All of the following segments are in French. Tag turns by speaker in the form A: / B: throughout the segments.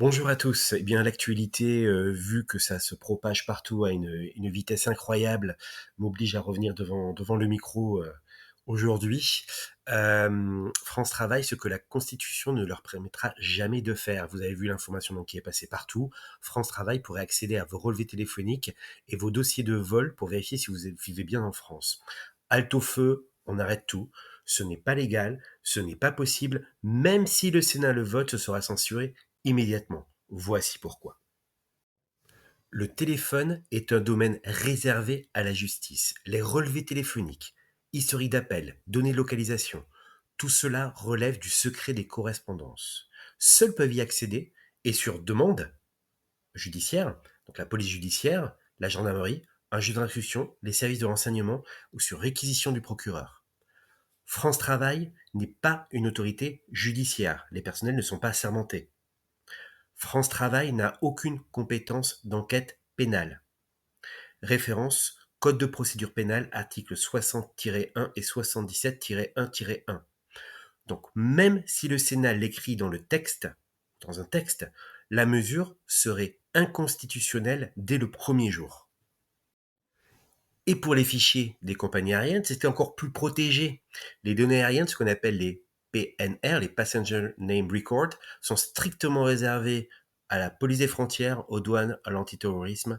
A: Bonjour à tous. Eh bien, l'actualité, vu que ça se propage partout à une vitesse incroyable, m'oblige à revenir devant le micro aujourd'hui. France Travail, ce que la Constitution ne leur permettra jamais de faire. Vous avez vu l'information donc qui est passée partout. France Travail pourrait accéder à vos relevés téléphoniques et vos dossiers de vol pour vérifier si vous vivez bien en France. Halte au feu, on arrête tout. Ce n'est pas légal, ce n'est pas possible. Même si le Sénat le vote, ce sera censuré immédiatement. Voici pourquoi. Le téléphone est un domaine réservé à la justice. Les relevés téléphoniques, historique d'appel, données de localisation, tout cela relève du secret des correspondances. Seuls peuvent y accéder, et sur demande judiciaire, donc la police judiciaire, la gendarmerie, un juge d'instruction, les services de renseignement ou sur réquisition du procureur. France Travail n'est pas une autorité judiciaire. Les personnels ne sont pas assermentés. France Travail n'a aucune compétence d'enquête pénale. Référence Code de procédure pénale, articles 60-1 et 77-1-1. Donc, même si le Sénat l'écrit dans un texte, la mesure serait inconstitutionnelle dès le premier jour. Et pour les fichiers des compagnies aériennes, c'était encore plus protégé. Les données aériennes, ce qu'on appelle les PNR, les Passenger Name Record, sont strictement réservées à la police des frontières, aux douanes, à l'antiterrorisme,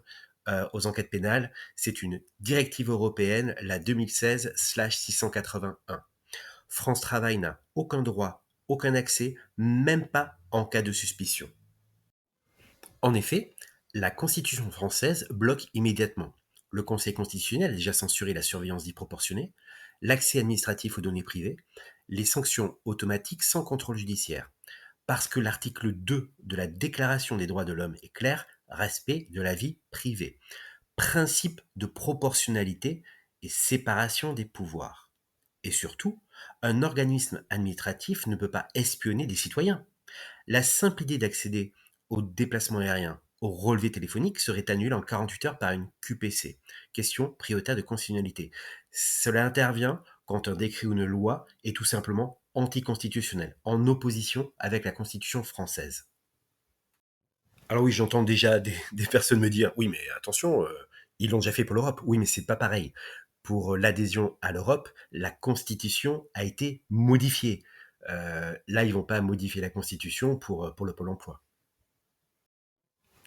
A: aux enquêtes pénales. C'est une directive européenne, la 2016/681. France Travail n'a aucun droit, aucun accès, même pas en cas de suspicion. En effet, la Constitution française bloque immédiatement. Le Conseil constitutionnel a déjà censuré la surveillance dite proportionnée, l'accès administratif aux données privées, les sanctions automatiques sans contrôle judiciaire. Parce que l'article 2 de la Déclaration des droits de l'homme est clair, respect de la vie privée, principe de proportionnalité et séparation des pouvoirs. Et surtout, un organisme administratif ne peut pas espionner des citoyens. La simple idée d'accéder aux déplacements aériens, aux relevés téléphoniques serait annulée en 48 heures par une QPC, question prioritaire de constitutionnalité. Cela intervient quand un décret ou une loi est tout simplement anticonstitutionnel, en opposition avec la Constitution française. Alors oui, j'entends déjà des personnes me dire, oui mais attention, ils l'ont déjà fait pour l'Europe. Oui mais c'est pas pareil. Pour l'adhésion à l'Europe, la Constitution a été modifiée. Là, ils vont pas modifier la Constitution pour le Pôle emploi.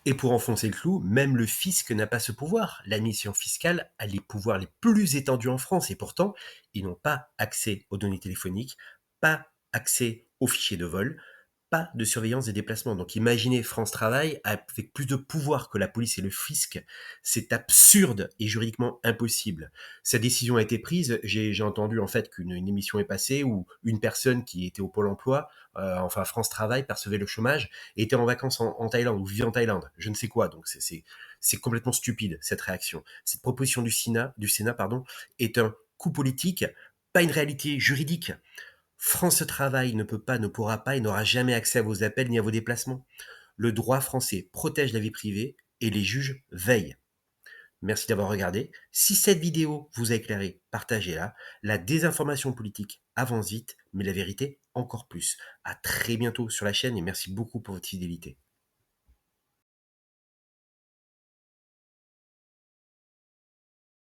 A: Et pour enfoncer le clou, même le fisc n'a pas ce pouvoir. L'administration fiscale a les pouvoirs les plus étendus en France et pourtant, ils n'ont pas accès aux données téléphoniques, pas accès aux fichiers de vol, pas de surveillance des déplacements. Donc imaginez France Travail avec plus de pouvoir que la police et le fisc. C'est absurde et juridiquement impossible. Sa décision a été prise. J'ai entendu en fait qu'une émission est passée où une personne qui était au Pôle emploi, enfin France Travail, percevait le chômage et était en vacances en Thaïlande ou vivait en Thaïlande. Je ne sais quoi. Donc c'est complètement stupide cette réaction. Cette proposition du Sénat pardon, est un coup politique, pas une réalité juridique. France Travail ne peut pas, ne pourra pas et n'aura jamais accès à vos appels ni à vos déplacements. Le droit français protège la vie privée et les juges veillent. Merci d'avoir regardé. Si cette vidéo vous a éclairé, partagez-la. La désinformation politique avance vite, mais la vérité encore plus. À très bientôt sur la chaîne et merci beaucoup pour votre fidélité.